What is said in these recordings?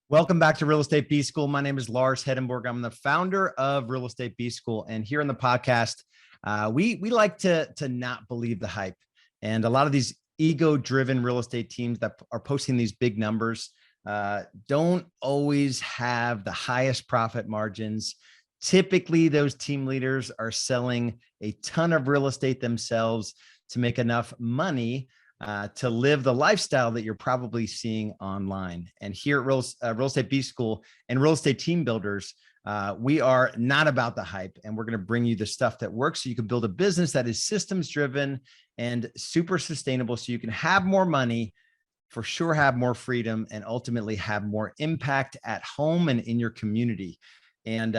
Welcome back to Real Estate B School. My name is Lars Hedenborg. I'm the founder of Real Estate B School. And here in the podcast, we like to not believe the hype. And a lot of these ego-driven real estate teams that are posting these big numbers don't always have the highest profit margins. Typically, those team leaders are selling a ton of real estate themselves to make enough money to live the lifestyle that you're probably seeing online. And here at Real Estate B School and Real Estate Team Builders, we are not about the hype, and we're going to bring you the stuff that works so you can build a business that is systems driven and super sustainable so you can have more money, for sure have more freedom, and ultimately have more impact at home and in your community. And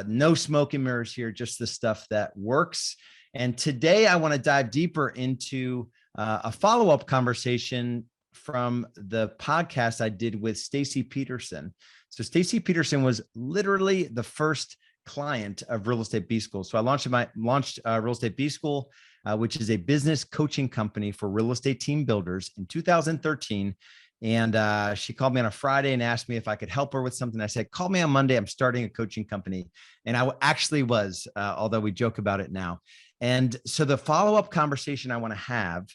no smoke and mirrors here, just the stuff that works. And today I want to dive deeper into a follow-up conversation from the podcast I did with Stacie Peterson. So Stacie Peterson was literally the first client of Real Estate B School. So I launched Real Estate B School, which is a business coaching company for real estate team builders in 2013. And she called me on a Friday and asked me if I could help her with something. I said, call me on Monday. I'm starting a coaching company. And I actually was, although we joke about it now. And so the follow-up conversation I want to have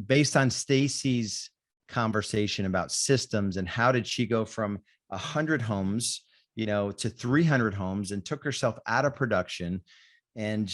based on Stacie's conversation about systems and how did she go from 100 homes, to 300 homes and took herself out of production. And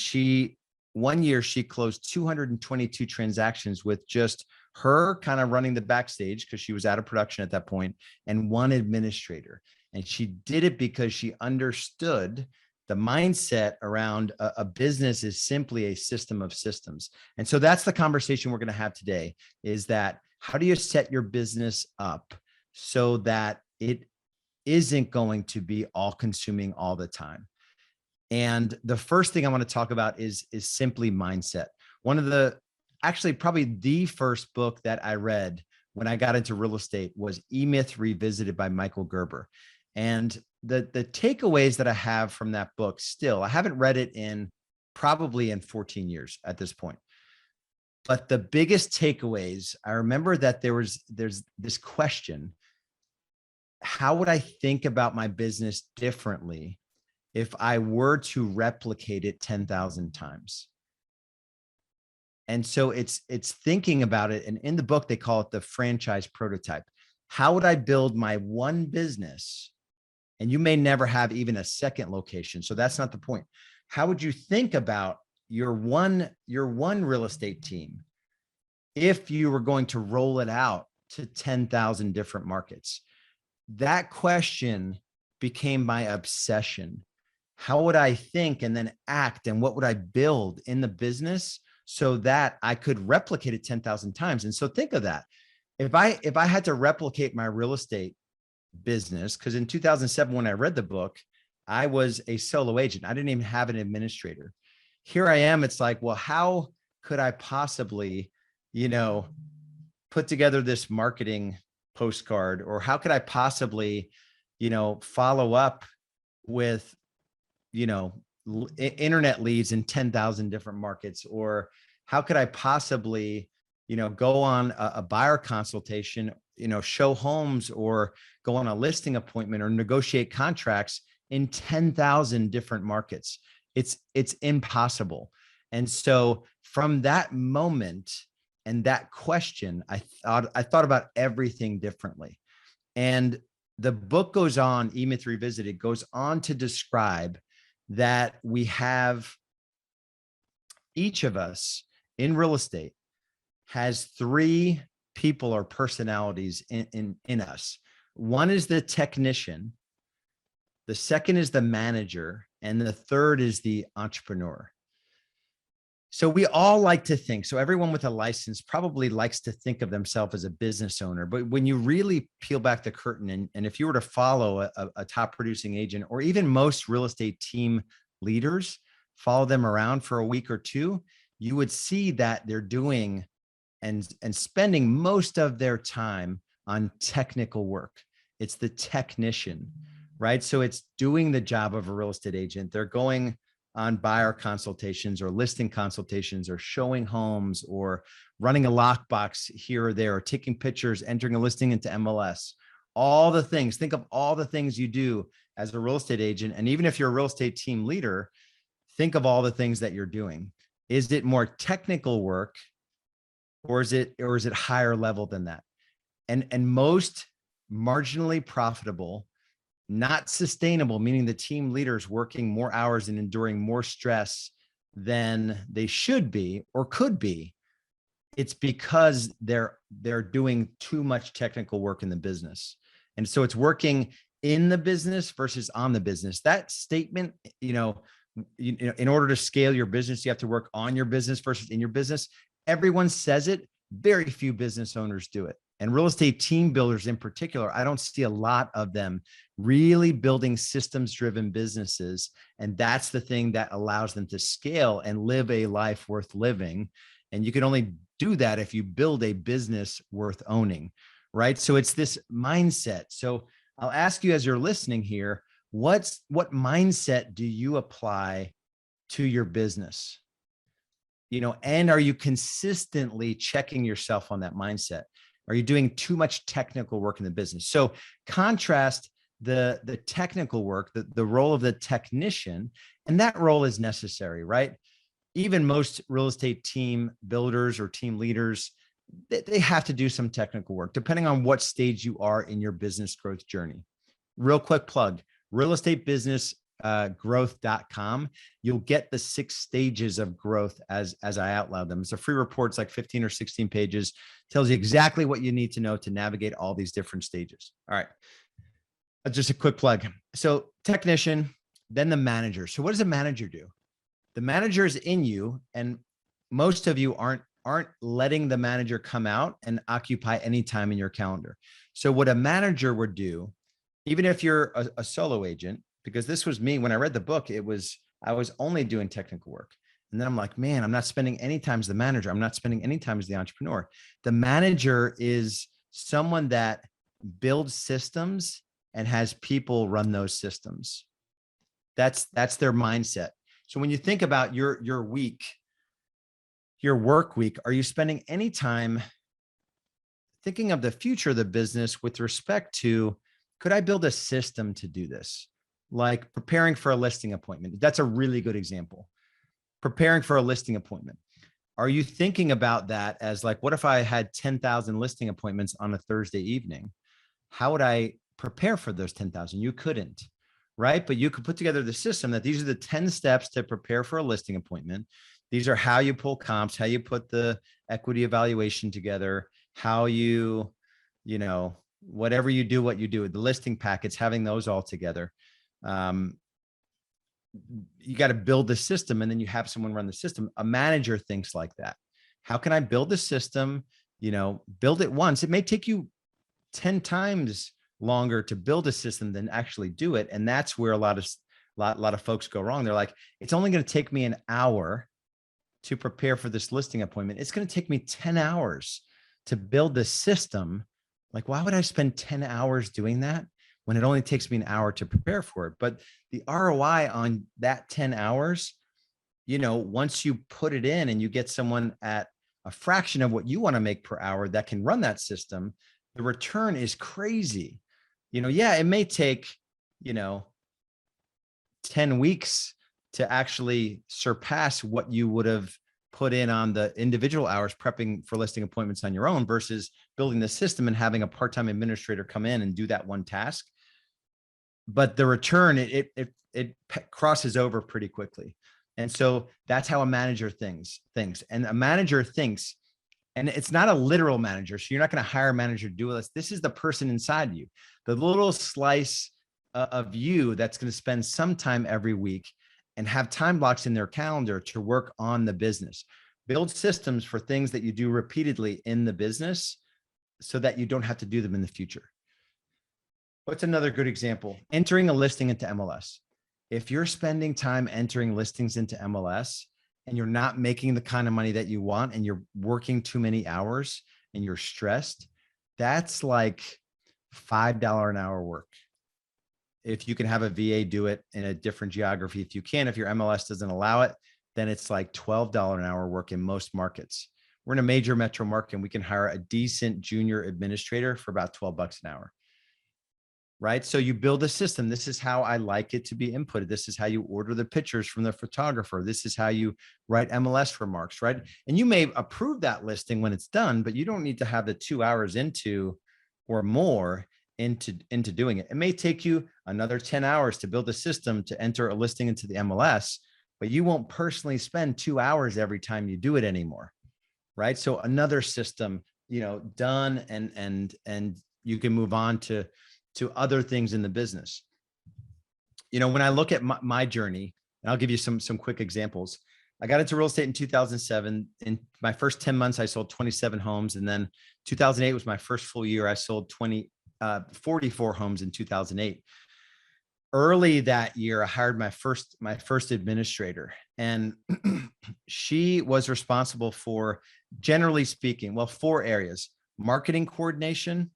one year she closed 222 transactions with just her kind of running the backstage because she was out of production at that point, and one administrator. And she did it because she understood the mindset around a business is simply a system of systems. And so that's the conversation we're going to have today, is that how do you set your business up so that it isn't going to be all consuming all the time? And the first thing I want to talk about is simply mindset. Probably the first book that I read when I got into real estate was E-Myth Revisited by Michael Gerber. And the takeaways that I have from that book, still, I haven't read it probably in 14 years at this point. But the biggest takeaways, I remember that there's this question: how would I think about my business differently if I were to replicate it 10,000 times? And so it's thinking about it. And in the book, they call it the franchise prototype. How would I build my one business? And you may never have even a second location, so that's not the point. How would you think about your one real estate team if you were going to roll it out to 10,000 different markets? That question became my obsession. How would I think and then act, and what would I build in the business so that I could replicate it 10,000 times? And so think of that. If I had to replicate my real estate business, because in 2007, when I read the book, I was a solo agent. I didn't even have an administrator. Here I am. It's like, well, how could I possibly, put together this marketing postcard? Or how could I possibly, follow up with, internet leads in 10,000 different markets? Or how could I possibly, go on a buyer consultation, show homes, or go on a listing appointment, or negotiate contracts in 10,000 different markets? It's impossible. And so from that moment and that question, I thought about everything differently. And the book goes on, E-Myth Revisited, goes on to describe that we have, each of us in real estate has three people or personalities in us. One is the technician, the second is the manager, and the third is the entrepreneur. So we all like to think, so everyone with a license probably likes to think of themselves as a business owner. But when you really peel back the curtain, and if you were to follow a top producing agent, or even most real estate team leaders, follow them around for a week or two, you would see that they're doing and spending most of their time on technical work. It's the technician, right? So it's doing the job of a real estate agent. They're going on buyer consultations or listing consultations, or showing homes, or running a lockbox here or there, or taking pictures, entering a listing into MLS. all the things. Think of all the things you do as a real estate agent. And even if you're a real estate team leader, think of all the things that you're doing. Is it more technical work, or is it higher level than that? And most marginally profitable, not sustainable, meaning the team leaders working more hours and enduring more stress than they should be or could be, it's because they're doing too much technical work in the business. And so it's working in the business versus on the business. That statement, in order to scale your business, you have to work on your business versus in your business. Everyone says it. Very few business owners do it. And real estate team builders in particular, I don't see a lot of them really building systems-driven businesses. And that's the thing that allows them to scale and live a life worth living. And you can only do that if you build a business worth owning, right? So it's this mindset. So I'll ask you as you're listening here, what mindset do you apply to your business? And are you consistently checking yourself on that mindset? Are you doing too much technical work in the business? So contrast the technical work, the role of the technician, and that role is necessary, right? Even most real estate team builders or team leaders, they have to do some technical work, depending on what stage you are in your business growth journey. Real quick plug, realestatebusinessgrowth.com. You'll get the 6 stages of growth as I outline them. It's a free report. It's like 15 or 16 pages. Tells you exactly what you need to know to navigate all these different stages. All right. Just a quick plug. So technician, then the manager. So what does a manager do? The manager is in you, and most of you aren't letting the manager come out and occupy any time in your calendar. So what a manager would do, even if you're a solo agent, because this was me when I read the book, I was only doing technical work. And then I'm like, man, I'm not spending any time as the manager. I'm not spending any time as the entrepreneur. The manager is someone that builds systems and has people run those systems. That's their mindset. So when you think about your week, your work week, are you spending any time thinking of the future of the business with respect to, could I build a system to do this? Like preparing for a listing appointment. That's a really good example. Preparing for a listing appointment. Are you thinking about that as like, what if I had 10,000 listing appointments on a Thursday evening? How would I prepare for those 10,000? You couldn't, right? But you could put together the system that these are the 10 steps to prepare for a listing appointment. These are how you pull comps, how you put the equity evaluation together, how you whatever you do, what you do, the listing packets, having those all together. You got to build the system, and then you have someone run the system. A manager thinks like that. How can I build the system? Build it once. It may take you 10 times longer to build a system than actually do it. And that's where a lot of folks go wrong. They're like, it's only going to take me an hour to prepare for this listing appointment. It's going to take me 10 hours to build this system. Like, why would I spend 10 hours doing that when it only takes me an hour to prepare for it? But the ROI on that 10 hours, once you put it in and you get someone at a fraction of what you want to make per hour that can run that system, the return is crazy. It may take, 10 weeks to actually surpass what you would have put in on the individual hours prepping for listing appointments on your own versus building the system and having a part-time administrator come in and do that one task. But the return, it crosses over pretty quickly. And so that's how a manager thinks. And a manager thinks, and it's not a literal manager. So you're not going to hire a manager to do this. This is the person inside you, the little slice of you that's going to spend some time every week and have time blocks in their calendar to work on the business. Build systems for things that you do repeatedly in the business so that you don't have to do them in the future. What's another good example? Entering a listing into MLS. If you're spending time entering listings into MLS and you're not making the kind of money that you want and you're working too many hours and you're stressed, that's like $5 an hour work. If you can have a VA do it in a different geography, if your MLS doesn't allow it, then it's like $12 an hour work in most markets. We're in a major metro market and we can hire a decent junior administrator for about $12 an hour. right? So you build a system. This is how I like it to be inputted. This is how you order the pictures from the photographer. This is how you write MLS remarks, right? And you may approve that listing when it's done, but you don't need to have the 2 hours into or more into doing it. It may take you another 10 hours to build a system to enter a listing into the MLS, but you won't personally spend 2 hours every time you do it anymore, right? So another system, done, and you can move on to other things in the business. When I look at my journey, and I'll give you some quick examples. I got into real estate in 2007. In my first 10 months, I sold 27 homes. And then 2008 was my first full year. I sold 44 homes in 2008. Early that year, I hired my first administrator, and she was responsible for, generally speaking, 4 areas: marketing coordination,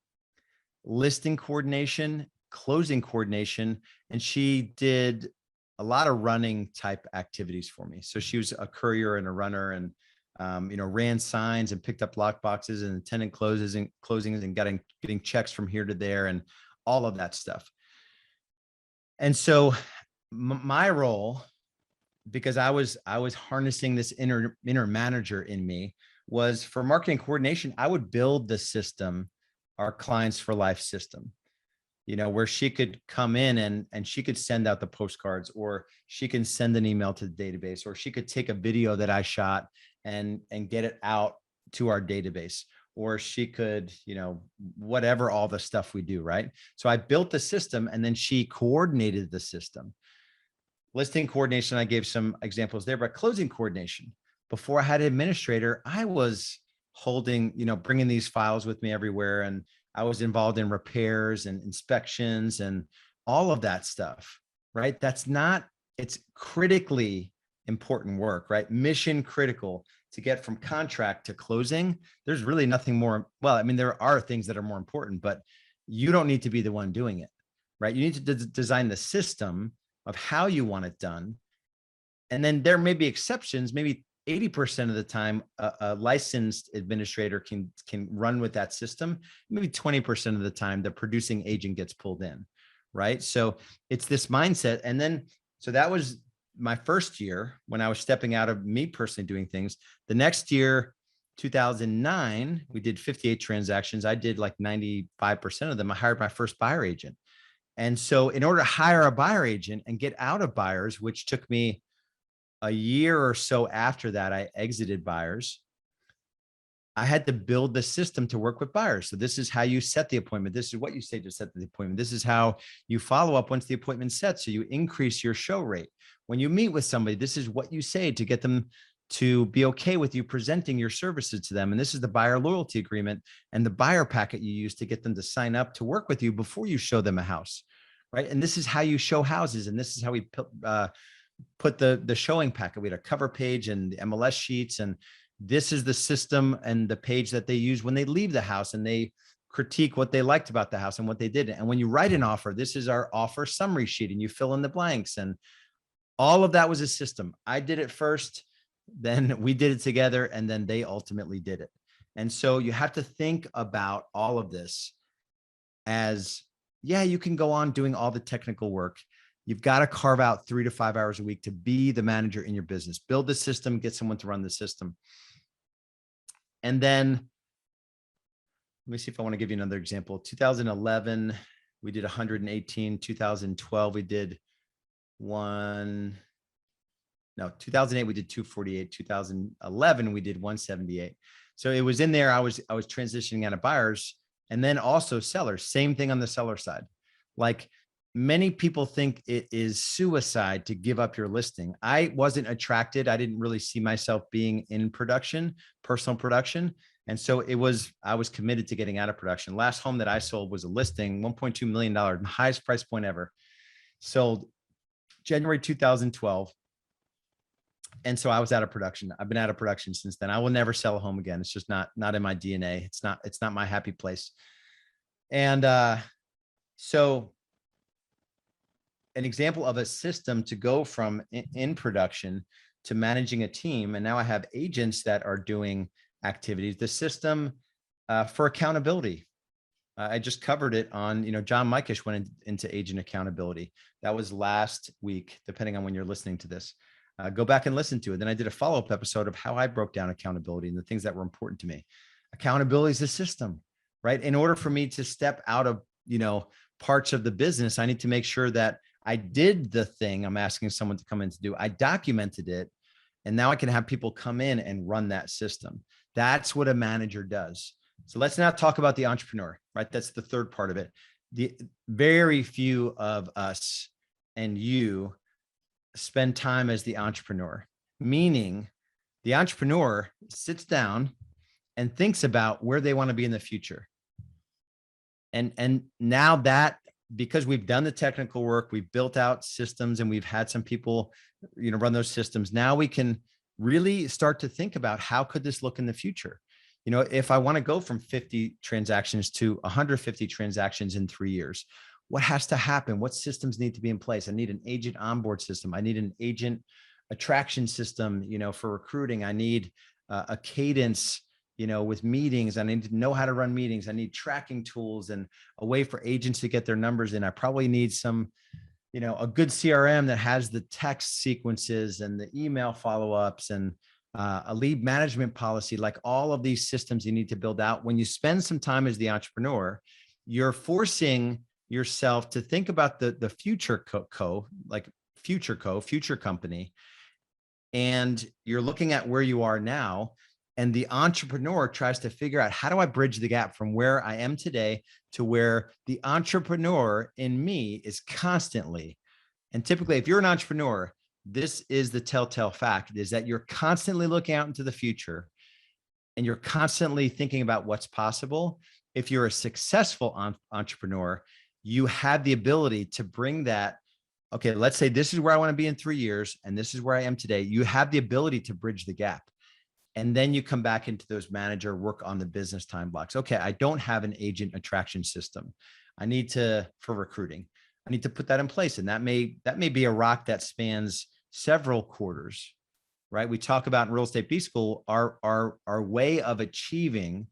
listing coordination, closing coordination. And she did a lot of running type activities for me. So she was a courier and a runner, and ran signs and picked up lock boxes and attended closings and getting checks from here to there and all of that stuff. And so my role, because I was harnessing this inner manager in me, was for marketing coordination. I would build the system, our Clients for Life system, where she could come in and she could send out the postcards, or she can send an email to the database, or she could take a video that I shot and get it out to our database, or she could, whatever, all the stuff we do, right? So I built the system, and then she coordinated the system. Listing coordination, I gave some examples there, but closing coordination, before I had an administrator, I was holding, bringing these files with me everywhere. And I was involved in repairs and inspections and all of that stuff, right? It's critically important work, right? Mission critical to get from contract to closing. There's really nothing more. Well, I mean, there are things that are more important, but you don't need to be the one doing it, right? You need to design the system of how you want it done. And then there may be exceptions. Maybe 80% of the time, a licensed administrator can run with that system. Maybe 20% of the time, the producing agent gets pulled in, right? So it's this mindset. And then, so that was my first year when I was stepping out of me personally doing things. The next year, 2009, we did 58 transactions. I did like 95% of them. I hired my first buyer agent. And so in order to hire a buyer agent and get out of buyers, which took me a year or so after that, I exited buyers. I had to build the system to work with buyers. So this is how you set the appointment. This is what you say to set the appointment. This is how you follow up once the appointment's set. So you increase your show rate. When you meet with somebody, this is what you say to get them to be okay with you presenting your services to them. And this is the buyer loyalty agreement and the buyer packet you use to get them to sign up to work with you before you show them a house, right? And this is how you show houses. And this is how we put the showing packet. We had a cover page and the MLS sheets, and this is the system and the page that they use when they leave the house, and they critique what they liked about the house and what they didn't. And when you write an offer, this is our offer summary sheet, and you fill in the blanks. And all of that was a system. I did it first, then we did it together, and then they ultimately did it. And so you have to think about all of this as, yeah, you can go on doing all the technical work. You've got to carve out 3 to 5 hours a week to be the manager in your business. Build the system, get someone to run the system. And then let me see if I want to give you another example. 2011, we did 118. 2012, we did 2008, we did 248. 2011, we did 178. So it was in there. I was transitioning out of buyers, and then also sellers. Same thing on the seller side. Like, many people think it is suicide to give up your listing. I wasn't attracted. I didn't really see myself being in production, personal production. And so I was committed to getting out of production. Last home that I sold was a listing, $1.2 million, highest price point ever. Sold January 2012. And so I was out of production. I've been out of production since then. I will never sell a home again. It's just not in my DNA. It's not my happy place. And so an example of a system to go from in production to managing a team. And now I have agents that are doing activities, the system for accountability. I just covered it on, John Mikish went into agent accountability. That was last week, depending on when you're listening to this. Go back and listen to it. Then I did a follow-up episode of how I broke down accountability and the things that were important to me. Accountability is a system, right? In order for me to step out of, parts of the business, I need to make sure that I did the thing I'm asking someone to come in to do. I documented it. And now I can have people come in and run that system. That's what a manager does. So let's now talk about the entrepreneur, right? That's the third part of it. The very few of us and you spend time as the entrepreneur, meaning the entrepreneur sits down and thinks about where they want to be in the future. And now that, because we've done the technical work, we've built out systems and we've had some people, run those systems. Now we can really start to think about how could this look in the future? If I want to go from 50 transactions to 150 transactions in 3 years, what has to happen? What systems need to be in place? I need an agent onboard system. I need an agent attraction system, for recruiting. I need a cadence, with meetings. I need to know how to run meetings. I need tracking tools and a way for agents to get their numbers in. I probably need some, a good CRM that has the text sequences and the email follow-ups and a lead management policy. Like all of these systems you need to build out. When you spend some time as the entrepreneur, you're forcing yourself to think about the future future company. And you're looking at where you are now. And the entrepreneur tries to figure out, how do I bridge the gap from where I am today to where the entrepreneur in me is constantly. And typically, if you're an entrepreneur, this is the telltale fact, is that you're constantly looking out into the future and you're constantly thinking about what's possible. If you're a successful entrepreneur, you have the ability to bring that. Okay, let's say this is where I want to be in 3 years and this is where I am today. You have the ability to bridge the gap. And then you come back into those manager work on the business time blocks. Okay, I don't have an agent attraction system. I need to, for recruiting, I need to put that in place. And that may be a rock that spans several quarters, right? We talk about in Real Estate B School, our way of achieving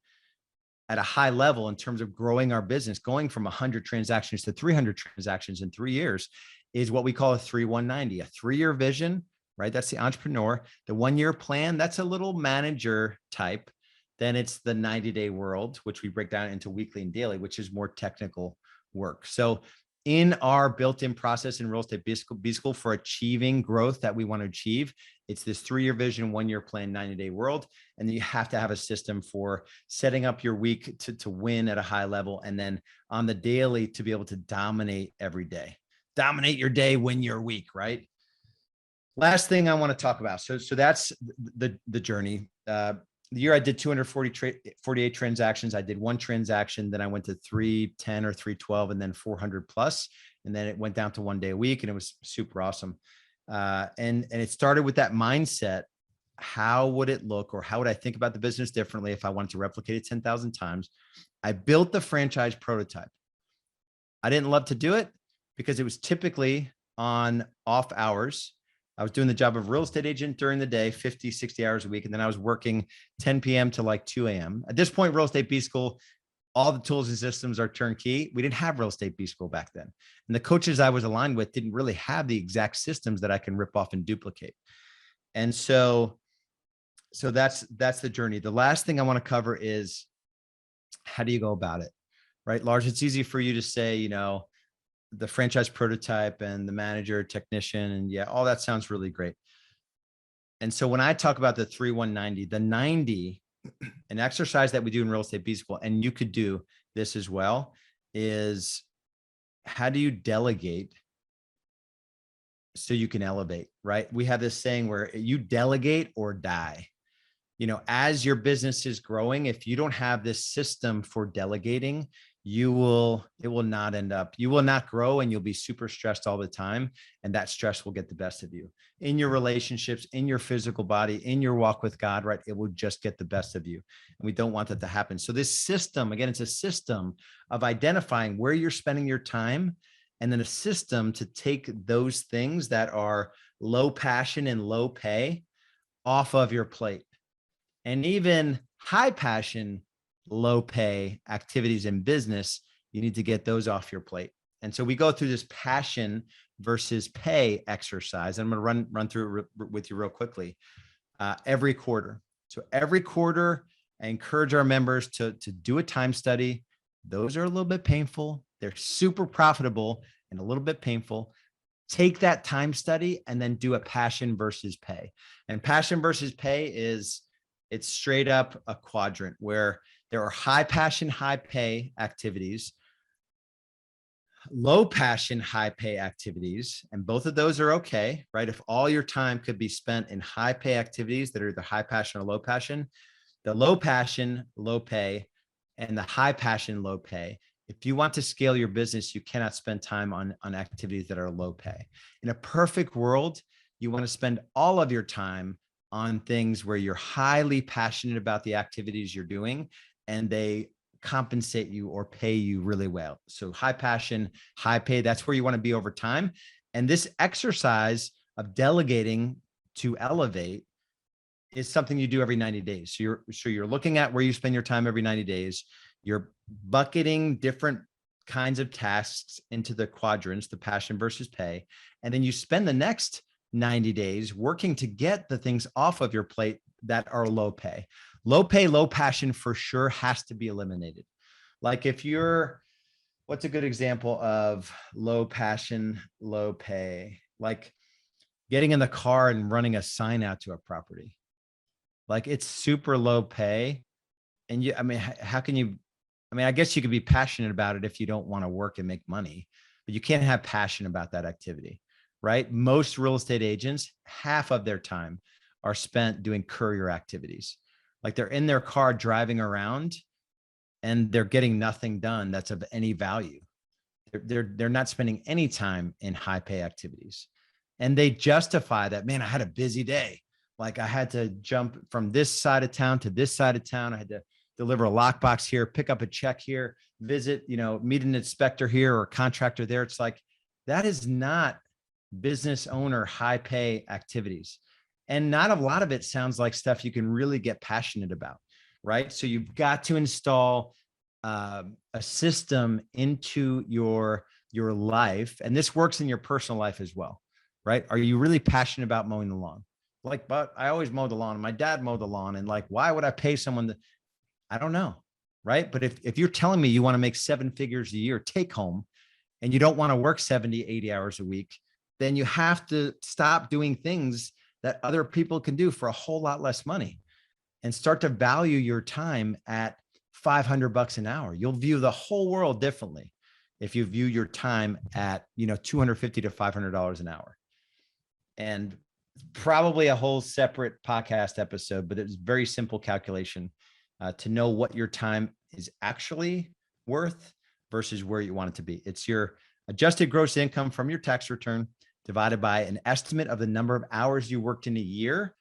at a high level in terms of growing our business, going from 100 transactions to 300 transactions in 3 years, is what we call a 3-1-90, a 3-year vision, right? That's the entrepreneur. The 1-year plan, that's a little manager type. Then it's the 90-day world, which we break down into weekly and daily, which is more technical work. So in our built-in process in Real Estate B School for achieving growth that we want to achieve, it's this 3-year vision, 1-year plan, 90-day world. And then you have to have a system for setting up your week to win at a high level. And then on the daily to be able to dominate every day. Dominate your day, win your week, right? Last thing I want to talk about. So that's the journey. The year I did 248 transactions. I did 1 transaction. Then I went to 310 or 312 and then 400 plus. And then it went down to 1 day a week and it was super awesome. And it started with that mindset. How would it look, or how would I think about the business differently if I wanted to replicate it 10,000 times? I built the franchise prototype. I didn't love to do it because it was typically on off hours. I was doing the job of real estate agent during the day, 50, 60 hours a week. And then I was working 10 p.m. to like 2 a.m. At this point, Real Estate B School, all the tools and systems are turnkey. We didn't have Real Estate B School back then. And the coaches I was aligned with didn't really have the exact systems that I can rip off and duplicate. And so that's the journey. The last thing I want to cover is, how do you go about it? Right, Lars, it's easy for you to say, the franchise prototype and the manager, technician, and yeah, all that sounds really great. And so when I talk about the 3-1-90, the 90, an exercise that we do in Real Estate B School, and you could do this as well, is how do you delegate so you can elevate, right? We have this saying where you delegate or die. As your business is growing, if you don't have this system for delegating, it will not grow, and you'll be super stressed all the time. And that stress will get the best of you in your relationships, in your physical body, in your walk with God, right? It will just get the best of you. And we don't want that to happen. So this system, again, it's a system of identifying where you're spending your time, and then a system to take those things that are low passion and low pay off of your plate. And even high passion, low pay activities in business, you need to get those off your plate. And so we go through this passion versus pay exercise. I'm going to run through it with you real quickly. Every quarter. So every quarter, I encourage our members to do a time study. Those are a little bit painful. They're super profitable and a little bit painful. Take that time study and then do a passion versus pay. And passion versus pay it's straight up a quadrant where there are high passion, high pay activities, low passion, high pay activities. And both of those are okay, right? If all your time could be spent in high pay activities that are either high passion or low passion, the low passion, low pay, and the high passion, low pay. If you want to scale your business, you cannot spend time on activities that are low pay. In a perfect world, you want to spend all of your time on things where you're highly passionate about the activities you're doing and they compensate you or pay you really well. So high passion, high pay, that's where you want to be over time. And this exercise of delegating to elevate is something you do every 90 days. So you're looking at where you spend your time every 90 days. You're bucketing different kinds of tasks into the quadrants, the passion versus pay. And then you spend the next 90 days working to get the things off of your plate that are low pay. Low pay, low passion for sure has to be eliminated. Like what's a good example of low passion, low pay? Like getting in the car and running a sign out to a property. Like it's super low pay. And how can you, I guess you could be passionate about it if you don't want to work and make money, but you can't have passion about that activity, right? Most real estate agents, half of their time are spent doing courier activities. Like they're in their car driving around and they're getting nothing done that's of any value. They're not spending any time in high pay activities. And they justify that, man, I had a busy day. Like I had to jump from this side of town to this side of town. I had to deliver a lockbox here, pick up a check here, visit, meet an inspector here or a contractor there. It's like, that is not business owner high pay activities. And not a lot of it sounds like stuff you can really get passionate about, right? So you've got to install a system into your life. And this works in your personal life as well, right? Are you really passionate about mowing the lawn? Like, but I always mow the lawn and my dad mowed the lawn. And like, why would I pay someone I don't know, right? But if you're telling me you want to make 7 figures a year take home and you don't want to work 70, 80 hours a week, then you have to stop doing things that other people can do for a whole lot less money and start to value your time at $500 an hour. You'll view the whole world differently if you view your time at, $250 to $500 an hour. And probably a whole separate podcast episode, but it's very simple calculation to know what your time is actually worth versus where you want it to be. It's your adjusted gross income from your tax return divided by an estimate of the number of hours you worked in a year.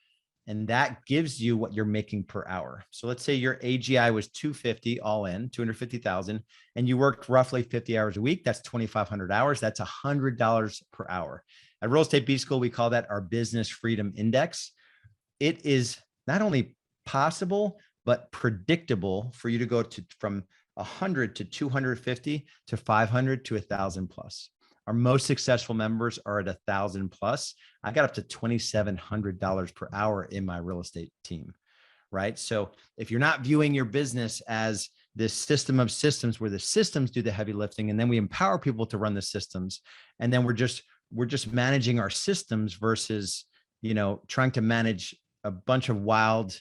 And that gives you what you're making per hour. So let's say your AGI was 250 all in, 250,000, and you worked roughly 50 hours a week. That's 2,500 hours. That's $100 per hour. At Real Estate B School, we call that our business freedom index. It is not only possible, but predictable for you to go from 100 to 250 to 500 to 1,000 plus. Our most successful members are at 1,000 plus. I got up to $2,700 per hour in my real estate team, right? So if you're not viewing your business as this system of systems where the systems do the heavy lifting, and then we empower people to run the systems, and then we're just managing our systems versus, trying to manage a bunch of wild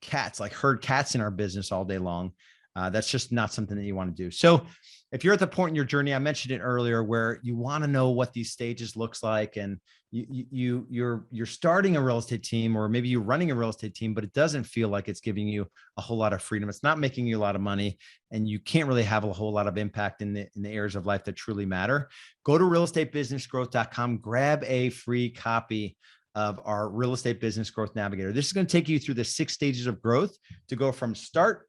cats, like herd cats in our business all day long. That's just not something that you want to do. So if you're at the point in your journey, I mentioned it earlier, where you want to know what these stages looks like, and you're starting a real estate team, or maybe you're running a real estate team, but it doesn't feel like it's giving you a whole lot of freedom. It's not making you a lot of money, and you can't really have a whole lot of impact in the areas of life that truly matter. Go to realestatebusinessgrowth.com, grab a free copy of our Real Estate Business Growth Navigator. This is going to take you through the 6 stages of growth to go from start,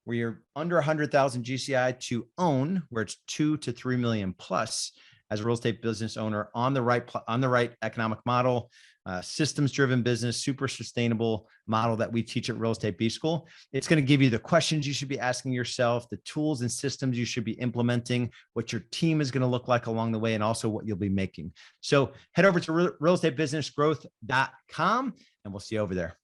where you're under 100,000 GCI, to own, where it's 2 to 3 million plus. as a real estate business owner on the right economic model, systems-driven business, super sustainable model that we teach at Real Estate B School. It's going to give you the questions you should be asking yourself, the tools and systems you should be implementing, what your team is going to look like along the way, and also what you'll be making. So head over to realestatebusinessgrowth.com and we'll see you over there.